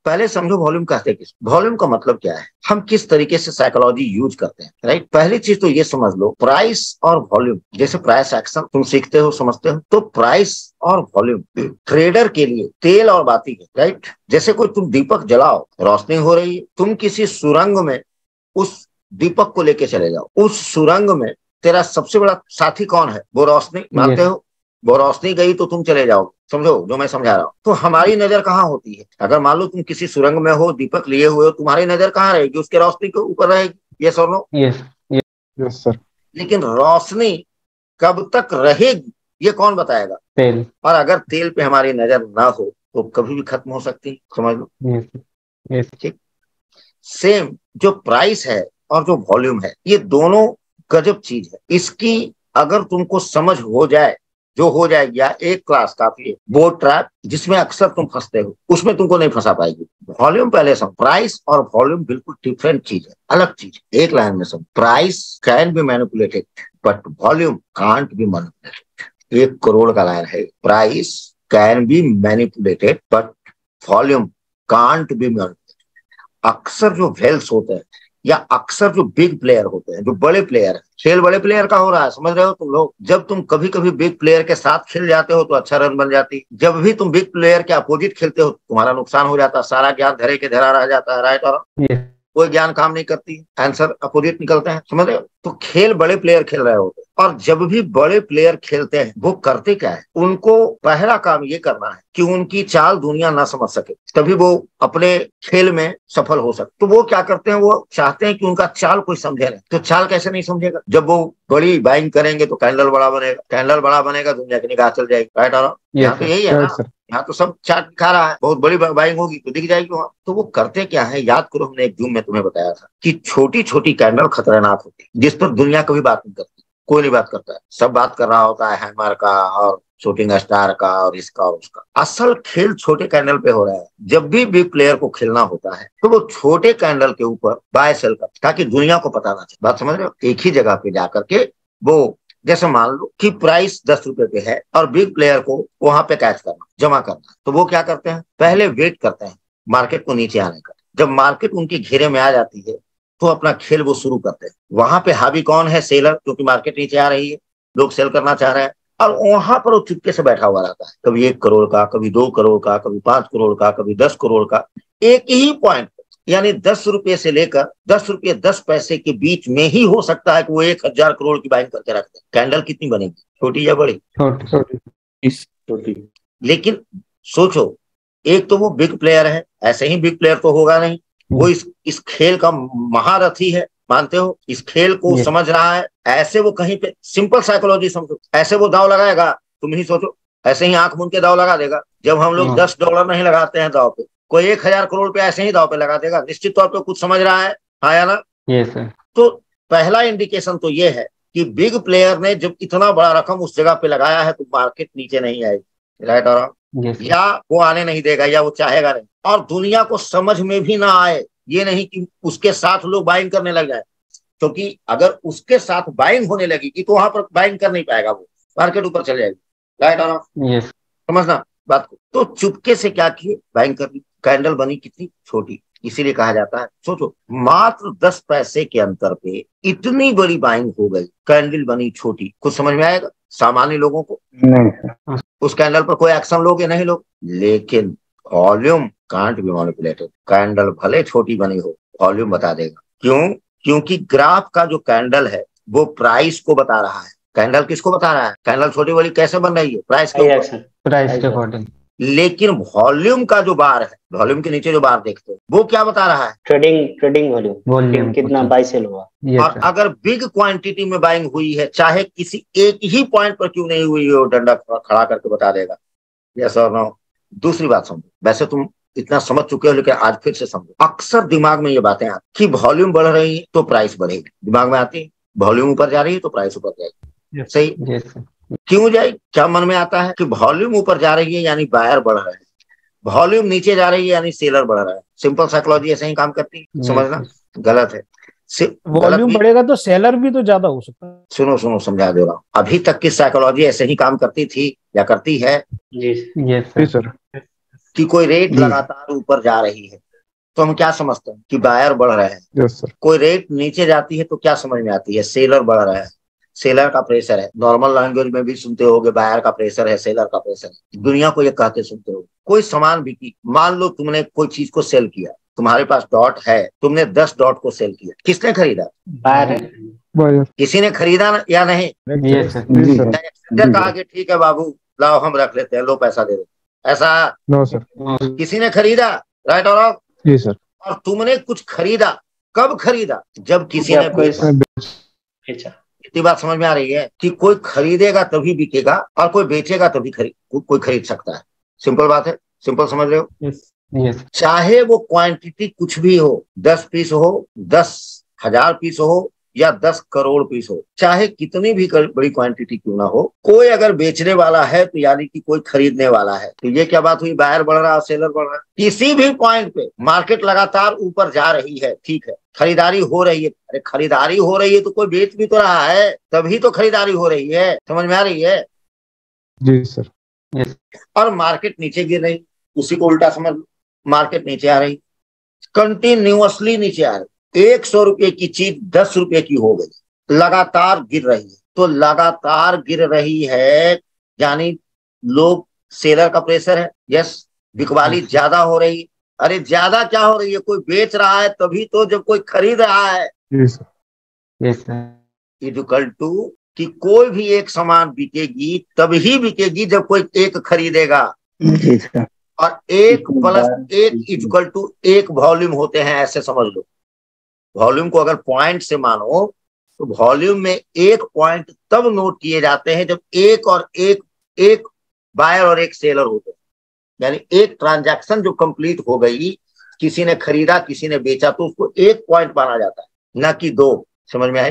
पहले समझो वॉल्यूम कहते किस, वॉल्यूम का मतलब क्या है, हम किस तरीके से साइकोलॉजी यूज करते हैं, राइट। पहली चीज तो ये समझ लो, प्राइस और वॉल्यूम, जैसे प्राइस एक्शन तुम सीखते हो समझते हो, तो प्राइस और वॉल्यूम ट्रेडर के लिए तेल और बाती है, राइट। जैसे कोई तुम दीपक जलाओ, रोशनी हो रही है, तुम किसी सुरंग में उस दीपक को लेके चले जाओ, उस सुरंग में तेरा सबसे बड़ा साथी कौन है, वो रोशनी, मानते हो। वो रोशनी गई तो तुम चले जाओ, समझो जो मैं समझा रहा हूँ। तो हमारी नजर कहाँ होती है, अगर मान लो तुम किसी सुरंग में हो, दीपक लिए हुए हो, तुम्हारी नजर कहाँ रहेगी, उसके रोशनी के ऊपर रहेगी, यस और नो। Yes yes sir. लेकिन रोशनी कब तक रहेगी ये कौन बताएगा, तेल। और अगर तेल पे हमारी नजर ना हो तो कभी भी खत्म हो सकती है, समझ लो। Yes yes. ठीक, सेम जो प्राइस है और जो वॉल्यूम है, ये दोनों गजब चीज है। इसकी अगर तुमको समझ हो जाए, जो हो जाएगी, या एक क्लास काफी है, बोट ट्रैप जिसमें अक्सर तुम फंसते हो, उसमें तुमको नहीं फंसा पाएगी। वॉल्यूम पहले समझ, प्राइस और वॉल्यूम बिल्कुल डिफरेंट चीज है, अलग चीज है। एक लाइन में समझ, price can be manipulated but volume can't be manipulated. 1 crore का लाइन है, price can be manipulated but volume can't be manipulated. अक्सर जो वेल्स होते हैं, या अक्सर जो बिग प्लेयर होते हैं, जो बड़े प्लेयर है, खेल बड़े प्लेयर का हो रहा है, समझ रहे हो तुम लोग। जब तुम कभी कभी बिग प्लेयर के साथ खेल जाते हो तो अच्छा रन बन जाती, जब भी तुम बिग प्लेयर के अपोजिट खेलते हो तुम्हारा नुकसान हो जाता, सारा ज्ञान धरे के धरा रह जाता है, राइट। और कोई ज्ञान काम नहीं करती, आंसर अपोजिट निकलते हैं, समझ रहे हो। तो खेल बड़े प्लेयर खेल रहे होते हैं, और जब भी बड़े प्लेयर खेलते हैं वो करते क्या है, उनको पहला काम ये करना है कि उनकी चाल दुनिया ना समझ सके, तभी वो अपने खेल में सफल हो सके। तो वो क्या करते हैं, वो चाहते हैं कि उनका चाल कोई समझे नहीं। तो चाल कैसे नहीं समझेगा, जब वो बड़ी बाइंग करेंगे तो कैंडल बड़ा बनेगा, कैंडल बड़ा बनेगा दुनिया की निगाह चल जाएगी, राइट। और यहाँ तो यही है ना, यहाँ तो सब चार्ट दिखा रहा है, बहुत बड़ी बाइंग होगी तो दिख जाएगी वहां। तो वो करते क्या है, याद करो, हमने एक जूम में तुम्हें बताया था कि छोटी छोटी कैंडल खतरनाक होती है, जिस पर दुनिया कभी बात नहीं करती, कोई नहीं बात करता है, सब बात कर रहा होता है हैमर का और शूटिंग स्टार का और इसका और उसका। असल खेल छोटे कैंडल पे हो रहा है। जब भी बिग प्लेयर को खेलना होता है तो वो छोटे कैंडल के ऊपर बाय सेल कर, ताकि दुनिया को पता ना चले, बात समझ रहे हो। एक ही जगह पे जाकर के वो, जैसे मान लो कि प्राइस 10 रुपए पे है और बिग प्लेयर को वहां पे कैच करना, जमा करना, तो वो क्या करते हैं, पहले वेट करते हैं मार्केट को नीचे आने का। जब मार्केट उनके घेरे में आ जाती है तो अपना खेल वो शुरू करते हैं। वहां पे हावी कौन है, सेलर, क्योंकि मार्केट नीचे आ रही है, लोग सेल करना चाह रहे हैं, और वहां पर वो चुपके से बैठा हुआ रहता है, कभी 1 करोड़ का, कभी 2 करोड़ का, कभी 5 करोड़ का, कभी 10 करोड़ का, एक ही पॉइंट, यानी 10 रुपये से लेकर 10 रुपये 10 पैसे के बीच में ही हो सकता है कि वो 1,000 करोड़ की बाइंग करके रख दे। कैंडल कितनी बनेगी, छोटी या बड़ी, छोटी। लेकिन सोचो, एक तो वो बिग प्लेयर है, ऐसे ही बिग प्लेयर तो होगा नहीं, वो इस खेल का महारथी है, मानते हो, इस खेल को समझ रहा है। ऐसे वो कहीं पे, सिंपल साइकोलॉजी समझो, ऐसे वो दाव लगाएगा, तुम ही सोचो, ऐसे ही आंख मूंद के दाव लगा देगा। जब हम लोग $10 नहीं लगाते हैं दाव पे, कोई 1,000 करोड़ पे ऐसे ही दाव पे लगा देगा, निश्चित तौर पे कुछ समझ रहा है, हाँ या ना। तो पहला इंडिकेशन तो ये है कि बिग प्लेयर ने जब इतना बड़ा रकम उस जगह पे लगाया है तो मार्केट नीचे नहीं आएगी, राइट। और या वो आने नहीं देगा, या वो चाहेगा नहीं, और दुनिया को समझ में भी ना आए, ये नहीं कि उसके साथ लोग बाइंग करने लग जाए, क्योंकि अगर उसके साथ बाइंग होने लगेगी तो वहां पर बाइंग कर नहीं पाएगा, वो मार्केट ऊपर चल जाएगी, राइट। और समझना बात को। तो चुपके से क्या किए, बाइंग कर ली, कैंडल बनी कितनी छोटी, इसीलिए कहा जाता है, सोचो, मात्र 10 पैसे के अंतर पे इतनी बड़ी बाइंग हो गई, कैंडल बनी छोटी, कुछ समझ में आएगा सामान्य लोगों को? नहीं। उस कैंडल पर कोई एक्शन लोगे नहीं लोग। लेकिन volume can't be manipulated, candle भले छोटी बनी हो, वॉल्यूम बता देगा। क्यों? क्योंकि ग्राफ का जो कैंडल है वो प्राइस को बता रहा है। कैंडल किसको बता रहा है, कैंडल छोटी बड़ी कैसे बन रही है, प्राइस के अकॉर्डिंग। लेकिन वॉल्यूम का जो बार है, वॉल्यूम के नीचे जो बार देखते हो, वो क्या बता रहा है, ट्रेडिंग वॉल्यूम कितना बाय सेल हुआ। और अगर बिग क्वांटिटी में बाइंग हुई है, चाहे किसी एक ही पॉइंट पर क्यों नहीं हुई हो, डंडा खड़ा करके बता देगा, यस और नो। दूसरी बात समझो, वैसे तुम इतना समझ चुके हो, लेकिन आज फिर से समझो। अक्सर दिमाग में ये बातें आती कि वॉल्यूम बढ़ रही है तो प्राइस बढ़ेगी, दिमाग में आती है, वॉल्यूम ऊपर जा रही है तो प्राइस ऊपर जाएगी, सही। क्यों जाए, क्या मन में आता है कि वॉल्यूम ऊपर जा रही है यानी बायर बढ़ रहे हैं, वॉल्यूम नीचे जा रही है यानी सेलर बढ़ रहा है। सिंपल साइकोलॉजी ऐसे ही काम करती है, समझना गलत है। वॉल्यूम बढ़ेगा तो सेलर भी तो ज्यादा हो सकता है। सुनो समझा दे रहा हूँ, अभी तक की साइकोलॉजी ऐसे ही काम करती थी या करती है? जी सर। कि कोई रेट लगातार ऊपर जा रही है तो हम क्या समझते हैं कि बायर बढ़ रहे हैं। Yes sir. कोई रेट नीचे जाती है तो क्या समझ में आती है, सेलर बढ़ रहा है, सेलर का प्रेशर है। नॉर्मल लैंग्वेज में भी सुनते होगे बायर का प्रेशर है, सेलर का प्रेशर है। दुनिया को ये कहते सुनते हो। कोई सामान बिकी, मान लो तुमने कोई चीज को सेल किया, तुम्हारे पास डॉट है, तुमने 10 डॉट को सेल किया, किसने खरीदा? बायर। किसी ने खरीदा या नहीं? एक्सचेंजर कहा कि ठीक है बाबू लाओ हम रख लेते हैं, लो पैसा दे दो, ऐसा? No sir. किसी ने खरीदा, राइट और रॉन्ग? जी सर। और तुमने कुछ खरीदा, कब खरीदा? जब किसी ने बेचा। इतनी बात समझ में आ रही है कि कोई खरीदेगा तभी बिकेगा और कोई बेचेगा तभी कोई खरीद सकता है। सिंपल बात है, सिंपल समझ रहे हो? यस। चाहे वो क्वांटिटी कुछ भी हो, 10 पीस हो, 10,000 पीस हो या 10 करोड़ पीस हो, चाहे कितनी भी बड़ी क्वांटिटी क्यों ना हो, कोई अगर बेचने वाला है तो यानी कि कोई खरीदने वाला है। तो ये क्या बात हुई, बायर बढ़ रहा है, सेलर बढ़ रहा है। किसी भी पॉइंट पे मार्केट लगातार ऊपर जा रही है, ठीक है, खरीदारी हो रही है। अरे खरीदारी हो रही है तो कोई बेच भी तो रहा है, तभी तो खरीदारी हो रही है। समझ में आ रही है? जी सर। यस। और मार्केट नीचे गिर रही, उसी को उल्टा समझ, मार्केट नीचे आ रही, कंटिन्यूअसली नीचे आ रही। 100 रुपए की चीज 10 रुपए की हो गई, लगातार गिर रही है। तो लगातार गिर रही है यानी लोग, सेलर का प्रेशर है, यस, बिकवाली ज्यादा हो रही। अरे ज्यादा क्या हो रही है, कोई बेच रहा है तभी तो, जब कोई खरीद रहा है। इक्वल टू कि कोई भी एक सामान बिकेगी तभी बिकेगी जब कोई एक खरीदेगा। और एक प्लस एक इक्वल टू एक वॉल्यूम होते हैं, ऐसे समझ लो। वॉल्यूम को अगर पॉइंट से मानो तो वॉल्यूम में एक पॉइंट तब नोट किए जाते हैं जब एक बायर और एक सेलर होते हैं। यानी एक ट्रांजैक्शन जो कंप्लीट हो गई, किसी ने खरीदा किसी ने बेचा, तो उसको एक पॉइंट माना जाता है, ना कि दो। समझ में आई?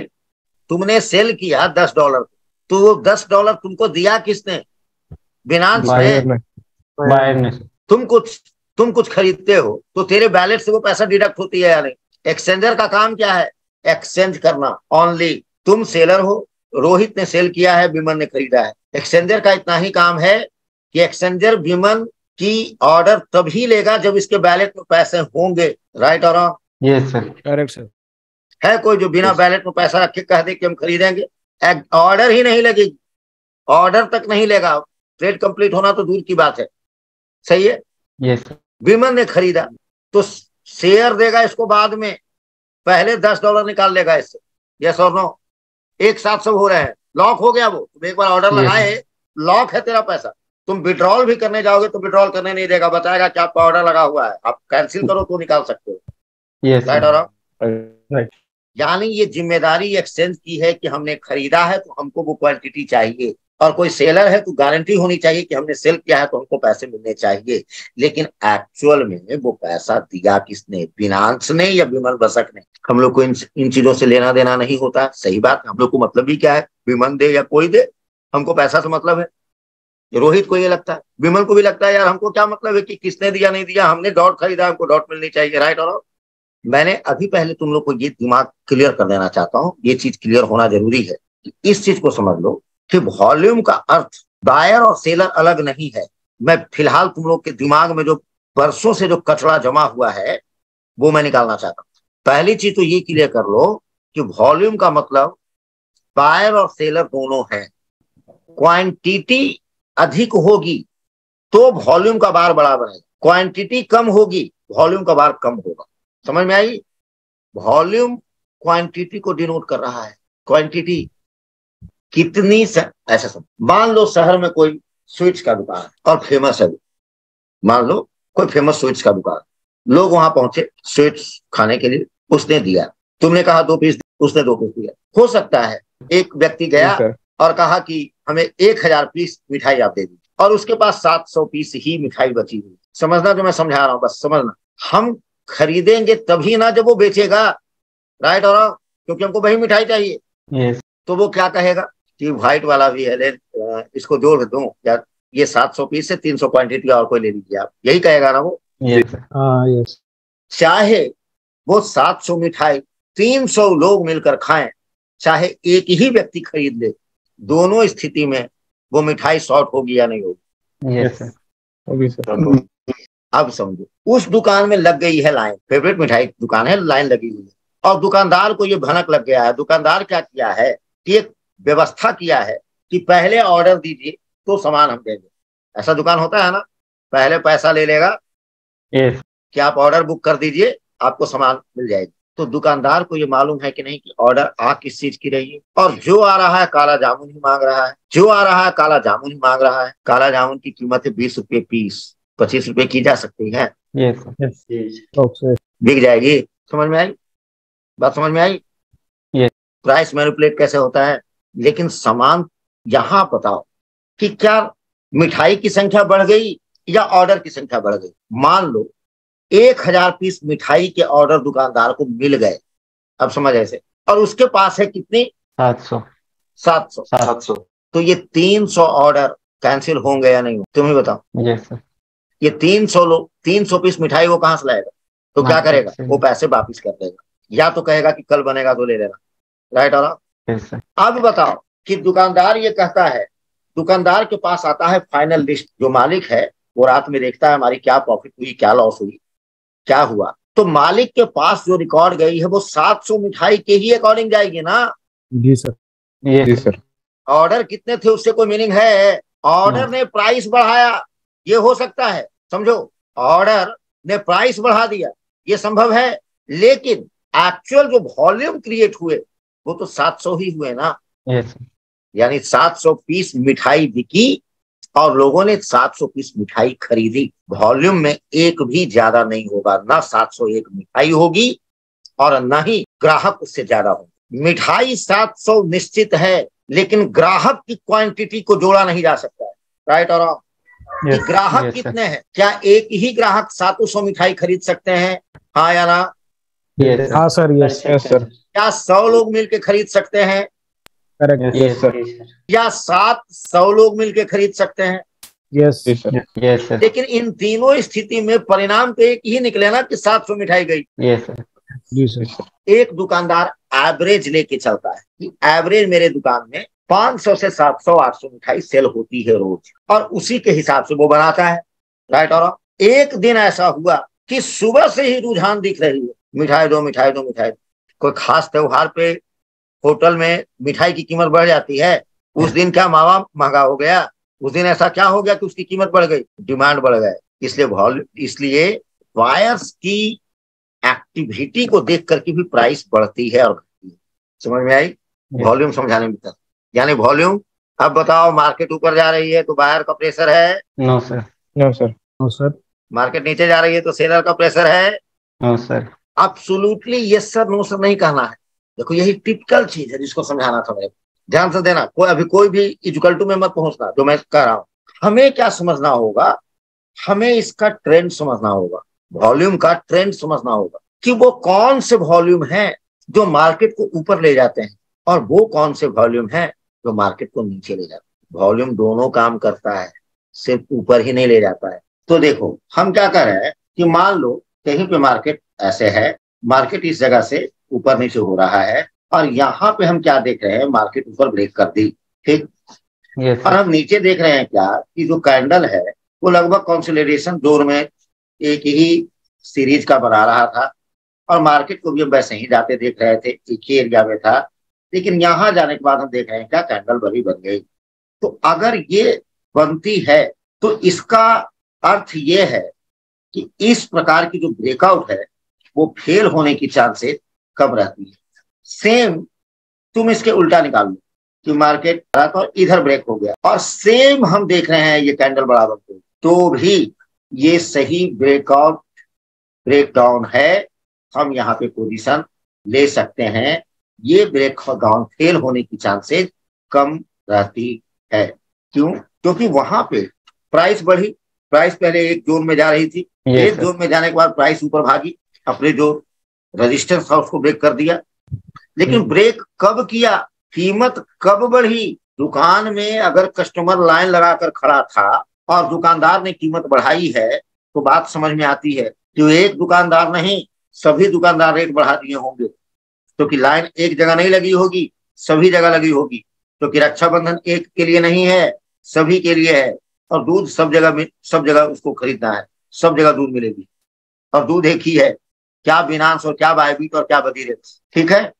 तुमने सेल किया $10, तो वो $10 तुमको दिया किसने? बिनांस ने। बायर ने। तुम कुछ खरीदते हो तो तेरे बैलेंस से वो पैसा डिडक्ट होती है या नहीं? एक्सचेंजर का काम क्या है? एक्सचेंज करना ओनली। तुम सेलर हो, रोहित ने सेल किया है, विमन ने खरीदा है। एक्सचेंजर का इतना ही काम है कि एक्सचेंजर विमन की ऑर्डर तभी लेगा जब इसके बैलेंस में पैसे होंगे, राइट और wrong? Yes sir. Correct sir. है कोई जो बिना बैलेंस में पैसा रखे कह दे कि हम खरीदेंगे? ऑर्डर ही नहीं लगेगी, ऑर्डर तक नहीं लेगा, ट्रेड कंप्लीट होना तो दूर की बात है। सही है? यस। विमन ने खरीदा तो शेयर देगा इसको बाद में, पहले $10 निकाल लेगा इससे, यस और नो? एक साथ सब हो रहे हैं, लॉक हो गया वो। तुम एक बार ऑर्डर लगाए, लॉक है तेरा पैसा। तुम विड्रॉल भी करने जाओगे तो विड्रॉल करने नहीं देगा, बताएगा कि आपका ऑर्डर लगा हुआ है, आप कैंसिल करो तो निकाल सकते हो। राइट और राइट। यानी ये जिम्मेदारी एक्सचेंज की है कि हमने खरीदा है तो हमको वो क्वांटिटी चाहिए, और कोई सेलर है तो गारंटी होनी चाहिए कि हमने सेल किया है तो हमको पैसे मिलने चाहिए। लेकिन एक्चुअल में वो पैसा दिया किसने? बिनांस ने या विमल बसक ने? हम लोग को इन चीजों से लेना देना नहीं होता। सही बात, हम लोग को मतलब भी क्या है, विमल दे या कोई दे, हमको पैसा से मतलब है। रोहित को ये लगता है, विमल को भी लगता है यार हमको क्या मतलब है कि किसने दिया नहीं दिया, हमने डॉट खरीदा, हमको डॉट मिलनी चाहिए, राइट और? मैंने अभी पहले तुम लोग को ये दिमाग क्लियर कर देना चाहता हूँ, ये चीज क्लियर होना जरूरी है। इस चीज को समझ लो कि वॉल्यूम का अर्थ बायर और सेलर अलग नहीं है। मैं फिलहाल तुम लोग के दिमाग में जो बरसों से जो कचरा जमा हुआ है वो मैं निकालना चाहता हूँ। पहली चीज तो ये क्लियर कर लो कि वॉल्यूम का मतलब बायर और सेलर दोनों हैं। क्वांटिटी अधिक होगी तो वॉल्यूम का बार बड़ा बनेगा, क्वांटिटी कम होगी वॉल्यूम का बार कम होगा। समझ में आई? वॉल्यूम क्वांटिटी को डिनोट कर रहा है। क्वांटिटी कितनी ऐसा सब, मान लो शहर में कोई स्वीट्स का दुकान है और फेमस है, मान लो कोई फेमस स्वीट्स का दुकान, लोग वहां पहुंचे स्वीट्स खाने के लिए, उसने दिया, तुमने कहा 2 पीस, उसने 2 पीस दिया। हो सकता है एक व्यक्ति गया और कहा कि हमें 1000 पीस मिठाई आप दे दीजिए, और उसके पास 700 पीस ही मिठाई बची हुई। समझना जो मैं समझा रहा हूं, बस समझना। हम खरीदेंगे तभी ना जब वो बेचेगा, राइट और? क्योंकि हमको वही मिठाई चाहिए। yes. तो वो क्या कहेगा कि व्हाइट वाला भी है, इसको जोड़ दूं या ये 700 पीस से 300 क्वांटिटी और कोई ले लीजिए आप, यही कहेगा ना वो? yes. चाहे वो 700 मिठाई 300 लोग मिलकर खाएं, चाहे एक ही व्यक्ति खरीद ले, दोनों स्थिति में वो मिठाई शॉर्ट होगी या नहीं होगी? yes, होगी सर। अब समझो, उस दुकान में लग गई है लाइन, फेवरेट मिठाई दुकान है, लाइन लगी हुई है, और दुकानदार को ये भनक लग गया है। दुकानदार क्या किया है कि एक व्यवस्था किया है कि पहले ऑर्डर दीजिए तो सामान हम देंगे। ऐसा दुकान होता है ना, पहले पैसा ले लेगा Yes. कि आप ऑर्डर बुक कर दीजिए, आपको सामान मिल जाएगी। तो दुकानदार को ये मालूम है कि नहीं कि ऑर्डर आ किस चीज की रही है, और जो आ रहा है काला जामुन ही मांग रहा है, जो आ रहा है काला जामुन ही मांग रहा है। काला जामुन की कीमत है 20 रुपए पीस, 25 रुपए की जा सकती है, Yes, sir. Okay. बिक जाएगी। समझ में आई बात? समझ में आई? Yes. प्राइस मैनिपुलेट कैसे होता है। लेकिन सामान यहाँ बताओ कि क्या मिठाई की संख्या बढ़ गई या ऑर्डर की संख्या बढ़ गई। मान लो 1000 पीस मिठाई के ऑर्डर दुकानदार को मिल गए, अब समझ ऐसे, और उसके पास है कितनी, 700. 700। तो ये 300 ऑर्डर कैंसिल होंगे या नहीं, तुम ही बताओ। Yes, sir. ये 300 पीस मिठाई वो कहां से लाएगा? तो क्या करेगा, वो पैसे वापिस कर देगा, या तो कहेगा कि कल बनेगा तो ले लेना। राइट और रॉन्ग? Yes, sir. अब बताओ कि दुकानदार ये कहता है, दुकानदार के पास आता है फाइनल लिस्ट, जो मालिक है वो रात में देखता है हमारी क्या प्रॉफिट हुई, क्या लॉस हुई, क्या हुआ। तो मालिक के पास जो रिकॉर्ड गई है वो 700 मिठाई के ही अकॉर्डिंग जाएगी ना। जी सर। Yes, sir. ऑर्डर कितने थे उससे कोई मीनिंग है? ऑर्डर ने प्राइस बढ़ाया, ये हो सकता है, समझो, ऑर्डर ने प्राइस बढ़ा दिया, ये संभव है, लेकिन एक्चुअल जो वॉल्यूम क्रिएट हुए वो तो 700 ही हुए ना। Yes, sir. यानी 700 पीस मिठाई बिकी और लोगों ने 700 पीस मिठाई खरीदी। वॉल्यूम में एक भी ज्यादा नहीं होगा, ना 701 मिठाई होगी और ना ही ग्राहक उससे ज्यादा होगा। मिठाई 700 निश्चित है, लेकिन ग्राहक की क्वांटिटी को जोड़ा नहीं जा सकता है। राइट और रॉन्ग? Yes, ग्राहक yes, sir. कितने हैं? क्या एक ही ग्राहक 700 मिठाई खरीद सकते हैं? हाँ या ना? Yes, sir. हाँ सर, यस Yes, sir. क्या 100 लोग मिलके खरीद सकते हैं? करेक्ट। Yes, sir. या 700 लोग मिलके खरीद सकते हैं? Yes Yes, sir. Yes, sir. लेकिन इन तीनों स्थिति में परिणाम तो एक ही निकले ना कि 700 मिठाई गई। Yes, sir. जी सर। एक दुकानदार एवरेज लेके चलता है कि एवरेज मेरे दुकान में 500 से 700 800 मिठाई सेल होती है रोज, और उसी के हिसाब से वो बनाता है। राइट और एक दिन ऐसा हुआ कि सुबह से ही रुझान दिख रही है, मिठाई दो मिठाई दो मिठाई दो। कोई खास त्योहार पे होटल में मिठाई की कीमत बढ़ जाती है, उस दिन क्या मावा महंगा हो गया, उस दिन ऐसा क्या हो गया कि उसकी कीमत बढ़ गई, डिमांड बढ़ गए। इसलिए बायर्स की एक्टिविटी को देख करके भी प्राइस बढ़ती है और घटती है। समझ में आई? वॉल्यूम समझाने में था, यानी वॉल्यूम। अब बताओ, मार्केट ऊपर जा रही है तो बायर का प्रेशर है, No, sir. No, sir. No sir. Market नीचे जा रही है तो सेलर का प्रेशर है। No, sir. Absolutely yes sir no sir नहीं कहना है। देखो यही टिपिकल चीज है जिसको समझाना था मेरे को। ध्यान से देना, कोई भी इक्वल टू में मत पहुंचना जो मैं कह रहा हूं। हमें क्या समझना होगा, हमें इसका ट्रेंड समझना होगा, वॉल्यूम का ट्रेंड समझना होगा कि वो कौन से वॉल्यूम है जो मार्केट को ऊपर ले जाते हैं और वो कौन से वॉल्यूम है जो मार्केट को नीचे ले जाते हैं। वॉल्यूम दोनों काम करता है, सिर्फ ऊपर ही नहीं ले जाता है। तो देखो हम क्या कर रहे हैं कि मान लो कहीं पे मार्केट ऐसे है, मार्केट इस जगह से ऊपर नीचे हो रहा है, और यहाँ पे हम क्या देख रहे हैं, मार्केट ऊपर ब्रेक कर दी, ठीक। Yes, और sir. हम नीचे देख रहे हैं क्या कि जो कैंडल है वो लगभग कंसोलिडेशन जोन में एक ही सीरीज का बना रहा था, और मार्केट को भी हम वैसे ही जाते देख रहे थे, एक ही एरिया में था। लेकिन यहाँ जाने के बाद हम देख रहे हैं क्या कैंडल बड़ी बन गई। तो अगर ये बनती है तो इसका अर्थ ये है कि इस प्रकार की जो ब्रेकआउट है वो फेल होने की चांसेस कम रहती है। सेम तुम इसके उल्टा निकाल लो कि मार्केट और इधर ब्रेक हो गया, और सेम हम देख रहे हैं ये कैंडल बराबर हो, तो भी ये सही ब्रेकडाउन है, हम यहाँ पे पोजीशन ले सकते हैं। ये ब्रेकडाउन फेल होने की चांसेस कम रहती है। क्यों? क्योंकि वहां पे प्राइस बढ़ी, प्राइस पहले एक जोन में जा रही थी, Yes, एक sir. जोन में जाने के बाद प्राइस ऊपर भागी, अपने जो रेजिस्टेंस था उसको ब्रेक कर दिया। लेकिन ब्रेक कब किया, कीमत कब बढ़ी? दुकान में अगर कस्टमर लाइन लगाकर खड़ा था और दुकानदार ने कीमत बढ़ाई है तो बात समझ में आती है कि एक दुकानदार नहीं, सभी दुकानदार रेट बढ़ा दिए होंगे, क्योंकि लाइन एक जगह नहीं लगी होगी, सभी जगह लगी होगी। क्योंकि रक्षाबंधन एक के लिए नहीं है, सभी के लिए है, और दूध सब जगह उसको खरीदना है, सब जगह दूध मिलेगी, और दूध एक ही है, क्या बिनांस और क्या बायबीट और क्या बदीरेक्स, ठीक है।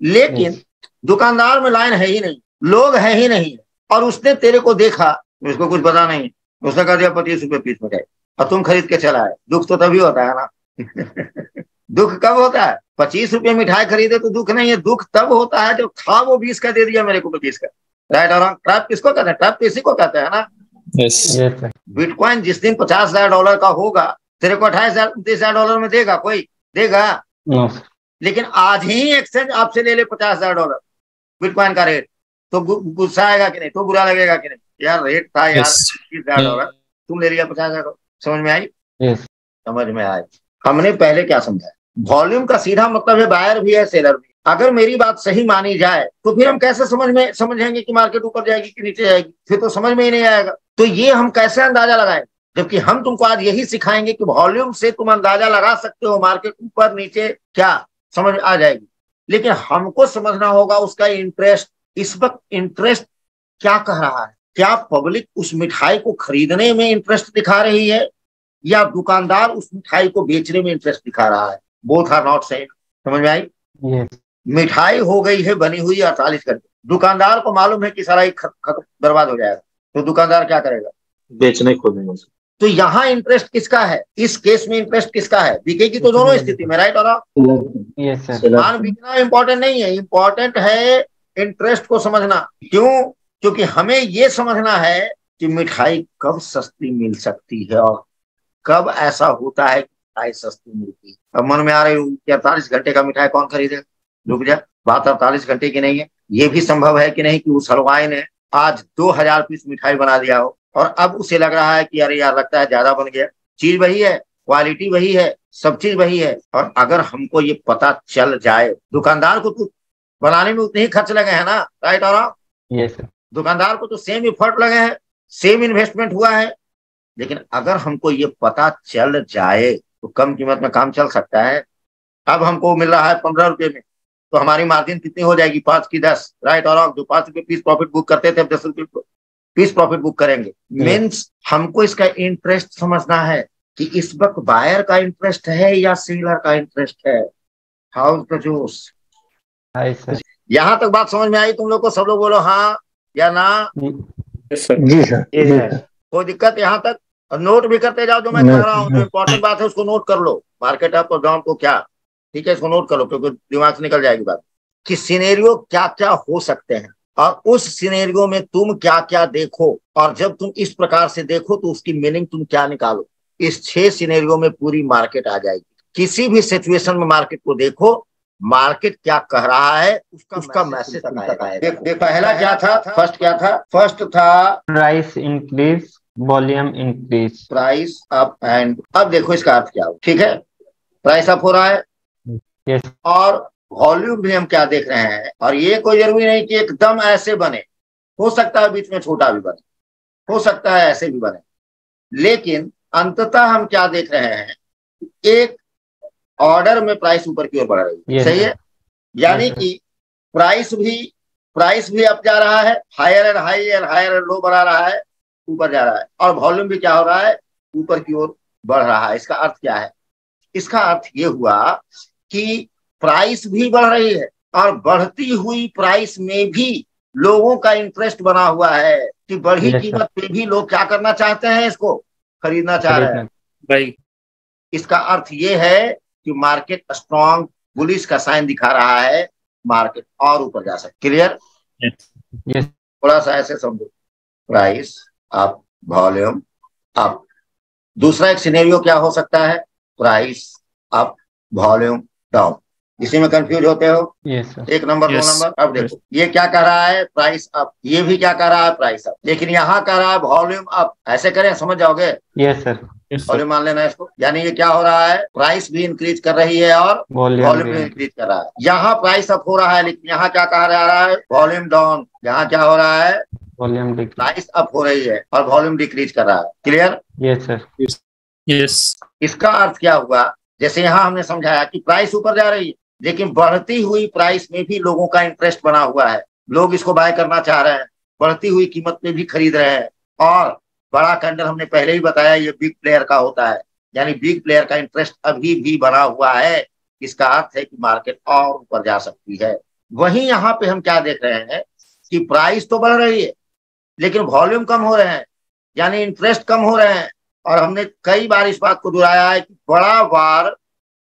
लेकिन दुकानदार में लाइन है ही नहीं, लोग है ही नहीं, और उसने तेरे को देखा, उसको कुछ पता नहीं, उसने कह दिया 25 रुपये पीस में जाए, और तुम खरीद के चला है। दुख तो तभी होता है ना दुख कब होता है? 25 रुपये मिठाई खरीदे तो दुख नहीं है, दुख तब होता है जब था वो 20 का, दे दिया मेरे को 25 का। राइट और ट्रैप किसको कहते हैं? ट्रैप इसी को कहते हैं ना। बिटकॉइन जिस दिन $50,000 का होगा, तेरे को 28,000 $29,000 में देगा कोई? देगा? लेकिन आज ही एक्सचेंज आपसे ले ले $50,000 बिटकॉइन का रेट, तो गुस्सा आएगा कि नहीं? तो बुरा लगेगा कि नहीं? यार रेट था यार $20,000, तुम ले लिया $50,000। समझ में आई? समझ में आई। हमने पहले क्या समझा? वॉल्यूम का सीधा मतलब है बायर भी है सेलर भी। अगर मेरी बात सही मानी जाए तो फिर हम कैसे समझेंगे कि मार्केट ऊपर जाएगी कि नीचे जाएगी? फिर तो समझ में ही नहीं आएगा। तो ये हम कैसे अंदाजा लगाएं, जबकि हम तुमको आज यही सिखाएंगे कि वॉल्यूम से तुम अंदाजा लगा सकते हो मार्केट ऊपर नीचे, क्या समझ आ जाएगी। लेकिन हमको समझना होगा उसका इंटरेस्ट, इस वक्त इंटरेस्ट क्या कह रहा है। क्या पब्लिक उस मिठाई को खरीदने में इंटरेस्ट दिखा रही है, या दुकानदार उस मिठाई को बेचने में इंटरेस्ट दिखा रहा है? Both are not same. समझ में आई? मिठाई हो गई है बनी हुई 48 घंटे, दुकानदार को मालूम है कि सारा ही बर्बाद हो जाएगा, तो दुकानदार क्या करेगा? बेचने को नहीं। तो यहाँ इंटरेस्ट किसका है? इस केस में इंटरेस्ट किसका है? बिकेगी तो दोनों स्थिति में, राइट? और सामान बिकना इंपॉर्टेंट नहीं है, इंपॉर्टेंट है इंटरेस्ट को समझना। क्यों? क्योंकि हमें ये समझना है कि मिठाई कब सस्ती मिल सकती है और कब ऐसा होता है कि मिठाई सस्ती मिलती है। अब मन में आ रही हूँ कि 48 घंटे का मिठाई कौन खरीदेगा? रुक जा, बात 48 घंटे की नहीं है। ये भी संभव है कि नहीं कि उस हलवाई ने आज 2000 पीस मिठाई बना दिया हो, और अब उसे लग रहा है कि अरे यार लगता है ज्यादा बन गया। चीज वही है, क्वालिटी वही है, सब चीज वही है। और अगर हमको ये पता चल जाए, दुकानदार को तो बनाने में उतने ही खर्च लगे हैं ना, राइट? और दुकानदार को तो सेम एफर्ट लगे हैं, सेम इन्वेस्टमेंट हुआ है। लेकिन अगर हमको ये पता चल जाए तो कम कीमत में काम चल सकता है। अब हमको मिल रहा है 15 रुपये में, तो हमारी मार्जिन कितनी हो जाएगी? 5 की 10, राइट? और जो 5 रुपये पीस प्रॉफिट बुक करते थे, अब 10 रुपये पीस प्रॉफिट बुक करेंगे। मीन्स हमको इसका इंटरेस्ट समझना है कि इस वक्त बायर का इंटरेस्ट है या सेलर का इंटरेस्ट है। हाउ द जोश? यहाँ तक बात समझ में आई तुम लोग को? सब लोग बोलो हाँ या ना। जी सर। कोई दिक्कत यहाँ तक? और नोट भी करते जाओ जो मैं कह रहा हूँ, जो इम्पोर्टेंट बात है उसको नोट कर लो। मार्केट अप और डाउन को क्या, ठीक है, इसको नोट कर लो, क्योंकि दिमाग से निकल जाएगी बात कि सिनेरियो क्या क्या हो सकते हैं, और उस सिनेरियो में तुम क्या क्या देखो, और जब तुम इस प्रकार से देखो तो उसकी मीनिंग तुम क्या निकालो। इस 6 सिनेरियो में पूरी मार्केट आ जाएगी। किसी भी सिचुएशन में मार्केट को देखो, मार्केट क्या कह रहा है उसका मैसेज तक आएगा। पहला क्या था? फर्स्ट क्या था? फर्स्ट था price increase, volume increase. Price up and, अब देखो इसका अर्थ क्या हो, ठीक है? प्राइस अप हो रहा है, यस। और वॉल्यूम भी हम क्या देख रहे हैं। और ये कोई जरूरी नहीं कि एकदम ऐसे बने, हो सकता है बीच में छोटा भी बने, हो सकता है ऐसे भी बने, लेकिन अंततः हम क्या देख रहे हैं? एक ऑर्डर में प्राइस ऊपर की ओर बढ़ रही है, सही है? यानी कि प्राइस भी अप जा रहा है, higher and higher and low बढ़ा रहा है, ऊपर जा रहा है, और वॉल्यूम भी क्या हो रहा है? ऊपर की ओर बढ़ रहा है। इसका अर्थ क्या है? इसका अर्थ ये हुआ कि प्राइस भी बढ़ रही है, और बढ़ती हुई प्राइस में भी लोगों का इंटरेस्ट बना हुआ है कि बढ़ी कीमत पे भी लोग क्या करना चाहते हैं? इसको खरीदना चाह रहे हैं भाई। इसका अर्थ ये है कि मार्केट स्ट्रॉन्ग बुलिश का साइन दिखा रहा है, मार्केट और ऊपर जा सकती। क्लियर? थोड़ा सा ऐसे समझो, प्राइस अप, वॉल्यूम अप। दूसरा एक सिनेरियो क्या हो सकता है? Price up, volume down. इसी में कंफ्यूज होते हो? एक नंबर, 2 नंबर। अब देखो ये क्या कह रहा है? Price up. ये भी क्या कह रहा है? Price up. लेकिन यहाँ कह रहा है वॉल्यूम अप। ऐसे करें, समझ जाओगे? Yes sir. वॉल्यूम मान लेना इसको। यानी ये क्या हो रहा है? प्राइस भी इंक्रीज कर रही है और वॉल्यूम भी इंक्रीज कर रहा है। यहाँ प्राइस अप हो रहा है, लेकिन यहाँ क्या कहा जा रहा है? Volume down. यहाँ क्या हो रहा है? वॉल्यूम प्राइस अप हो रही है और वॉल्यूम डिक्रीज कर रहा है। क्लियर? Yes sir. यस। इसका अर्थ क्या हुआ? जैसे यहाँ हमने समझाया कि प्राइस ऊपर जा रही है, लेकिन बढ़ती हुई प्राइस में भी लोगों का इंटरेस्ट बना हुआ है, लोग इसको बाय करना चाह रहे हैं, बढ़ती हुई कीमत में भी खरीद रहे हैं, और बड़ा कैंडल हमने पहले ही बताया ये बिग प्लेयर का होता है, यानी बिग प्लेयर का इंटरेस्ट अभी भी बना हुआ है। इसका अर्थ है कि मार्केट और ऊपर जा सकती है। वहीं यहाँ पे हम क्या देख रहे हैं कि प्राइस तो बढ़ रही है लेकिन वॉल्यूम कम हो रहे हैं, यानी इंटरेस्ट कम हो रहे हैं। और हमने कई बार इस बात को दोहराया है कि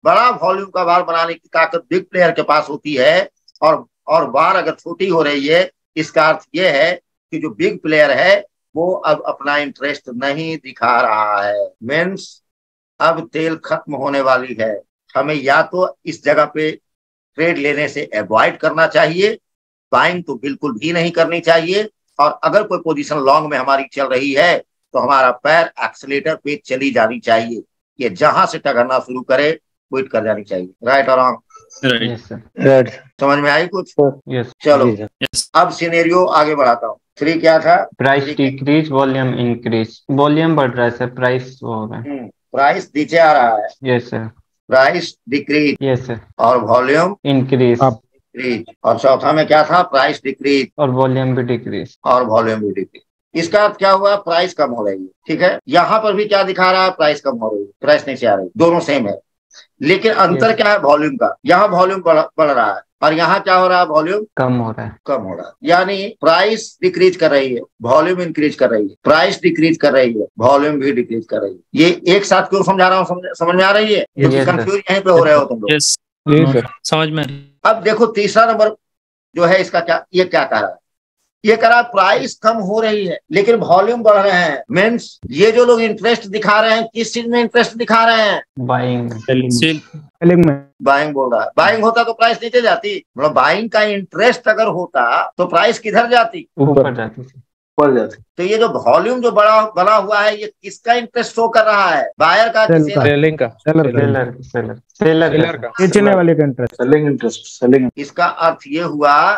बड़ा वॉल्यूम का बार बनाने की ताकत बिग प्लेयर के पास होती है, और बार अगर छोटी हो रही है इसका अर्थ यह है कि जो बिग प्लेयर है वो अब अपना इंटरेस्ट नहीं दिखा रहा है। मीन्स अब तेल खत्म होने वाली है। हमें या तो इस जगह पे ट्रेड लेने से अवॉइड करना चाहिए, बाइंग तो बिल्कुल भी नहीं करनी चाहिए। और अगर कोई पोजीशन लॉन्ग में हमारी चल रही है तो हमारा पैर एक्सीलेटर पे चली जानी चाहिए। ये जहां से टकरना शुरू करे क्विट कर जानी चाहिए। राइट और रॉन्ग? राइट। समझ में आई कुछ? यस। चलो यस। अब सिनेरियो आगे बढ़ाता हूँ। 3 क्या था? Price decrease volume increase. Volume बढ़ रहा है सर, प्राइस हो रहा है। प्राइस नीचे आ रहा है, yes sir. Price decrease yes sir. और वॉल्यूम इंक्रीज डिक्रीज। और चौथा में क्या था? प्राइस डिक्रीज और वॉल्यूम भी डिक्रीज। और वॉल्यूम भी डिक्रीज। इसका अर्थ क्या हुआ? प्राइस कम हो रही है। ठीक है, यहाँ पर भी क्या दिखा रहा है? प्राइस कम हो रही है, प्राइस नीचे आ रही है, दोनों सेम है। लेकिन अंतर क्या है? वॉल्यूम का। यहाँ वॉल्यूम बढ़ रहा है और यहाँ क्या हो रहा है? वॉल्यूम कम हो रहा है। कम हो रहा है। यानी प्राइस डिक्रीज कर रही है, वॉल्यूम इंक्रीज कर रही है। प्राइस डिक्रीज कर रही है, वॉल्यूम भी डिक्रीज कर रही है। ये एक साथ क्यों समझा रहा हूँ? समझ में आ रही है? क्योंकि कंफ्यूज यहीं पे हो रहे हो तुम लोग। यस समझ में। अब देखो तीसरा नंबर जो है इसका क्या, ये क्या कह रहा है? ये कह रहा है प्राइस कम हो रही है लेकिन वॉल्यूम बढ़ रहे हैं। मीन्स ये जो लोग इंटरेस्ट दिखा रहे हैं, किस चीज में इंटरेस्ट दिखा रहे हैं? बाइंग। सेलिंग में। बाइंग बोल रहा है। बाइंग होता तो प्राइस नीचे जाती। मतलब बाइंग का इंटरेस्ट अगर होता तो प्राइस किधर जाती? ऊपर जाती। तो ये जो वॉल्यूम जो बना हुआ है ये किसका इंटरेस्ट शो कर रहा है? बायर का? सेलिंग का। सेलर का। बेचने वाले का इंटरेस्ट। इसका अर्थ ये हुआ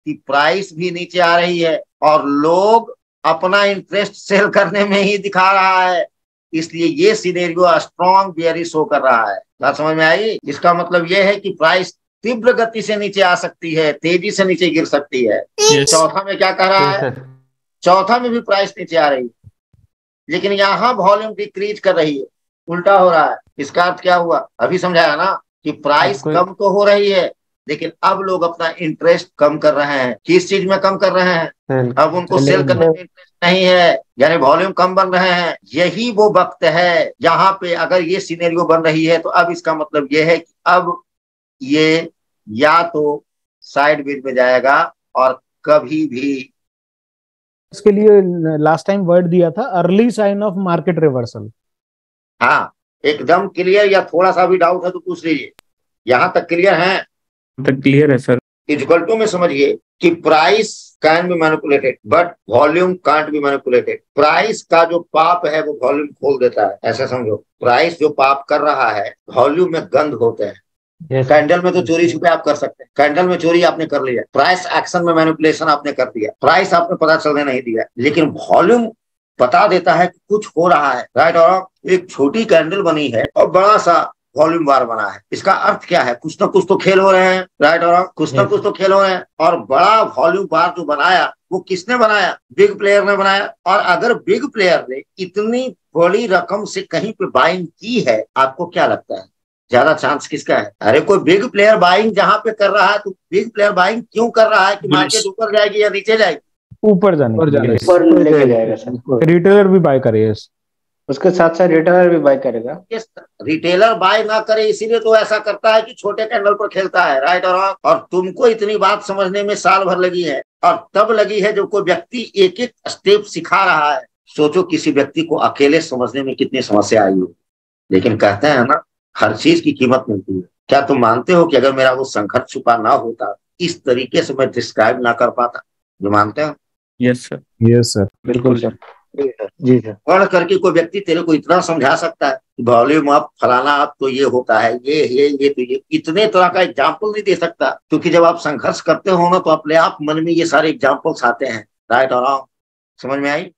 कि प्राइस भी नीचे आ रही है और लोग अपना इंटरेस्ट सेल करने में ही दिखा रहा है। इसलिए ये सिनेरियो स्ट्रॉन्ग बेयरिश शो कर रहा है। बात समझ में आई? इसका मतलब ये है कि प्राइस तीव्र गति से नीचे आ सकती है, तेजी से नीचे गिर सकती है। चौथा में क्या कह रहा है? चौथा में भी प्राइस नीचे आ रही है लेकिन यहाँ वॉल्यूम डिक्रीज कर रही है, उल्टा हो रहा है। इसका अर्थ क्या हुआ? अभी समझाया ना कि प्राइस कम तो हो रही है लेकिन अब लोग अपना इंटरेस्ट कम कर रहे हैं। किस चीज में कम कर रहे हैं? अब उनको सेल करने में इंटरेस्ट नहीं है, यानी वॉल्यूम कम बन रहे हैं। यही वो वक्त है जहां पे अगर ये सिनेरियो बन रही है तो अब इसका मतलब ये है कि अब ये या तो साइड वेज में जाएगा और कभी भी। इसके लिए लास्ट टाइम वर्ड दिया था early sign of market reversal. हाँ एकदम क्लियर, या थोड़ा सा भी डाउट है तो पूछ लीजिए। यहाँ तक क्लियर है? तक क्लियर है सर। इक्वल टू में समझिए कि price can be manipulated but volume can't be manipulated. Price का जो पाप है वो वॉल्यूम खोल देता है, ऐसा समझो। प्राइस जो पाप कर रहा है वॉल्यूम में गंध होते हैं। कैंडल में तो चोरी छुपे आप कर सकते हैं, कैंडल में चोरी आपने कर लिया। प्राइस एक्शन में मैनिपुलेशन आपने कर दिया, प्राइस आपने पता चलने नहीं दिया, लेकिन वॉल्यूम बता देता है कि कुछ हो रहा है। राइट और एक छोटी कैंडल बनी है और बड़ा सा वॉल्यूम बार बना है। इसका अर्थ क्या है? कुछ ना कुछ तो खेल हो रहे हैं। राइट और कुछ ना कुछ तो खेल हो रहे हैं। और बड़ा वॉल्यूम बार जो बनाया वो किसने बनाया? बिग प्लेयर ने बनाया। और अगर बिग प्लेयर ने इतनी बड़ी रकम से कहीं पे बाइंग की है, आपको क्या लगता है ज्यादा चांस किसका है? अरे कोई बिग प्लेयर बाइंग जहां पे कर रहा है तो बिग प्लेयर बाइंग क्यों कर रहा है कि मार्केट ऊपर जाएगी या नीचे जाएगी? ऊपर जाने ऊपर लेके जाएगा सर। रिटेलर भी बाय करेगा, उसके साथ साथ रिटेलर भी बाय करेगा। रिटेलर बाय ना करे इसीलिए तो ऐसा करता है कि छोटे कैंडल पर खेलता है। राइट और तुमको इतनी बात समझने में साल भर लगी है और तब लगी है जब कोई व्यक्ति एक एक स्टेप सिखा रहा है। सोचो किसी व्यक्ति को अकेले समझने में कितनी समस्या आई हो, लेकिन कहते हैं ना हर चीज की कीमत मिलती है। क्या तुम मानते हो कि अगर मेरा वो संघर्ष छुपा ना होता इस तरीके से मैं डिस्क्राइब ना कर पाता? जो मानते हो? Yes sir. यस सर, बिल्कुल सर। जी सर। पढ़ करके कोई व्यक्ति तेरे को इतना समझा सकता है कि वॉल्यूम अप फलाना अप तो ये होता है, ये तो ये इतने तरह का एग्जाम्पल नहीं दे सकता, क्योंकि जब आप संघर्ष करते हो ना तो अपने आप मन में ये सारे एग्जाम्पल्स आते हैं। राइट और रॉन्ग? समझ में आई?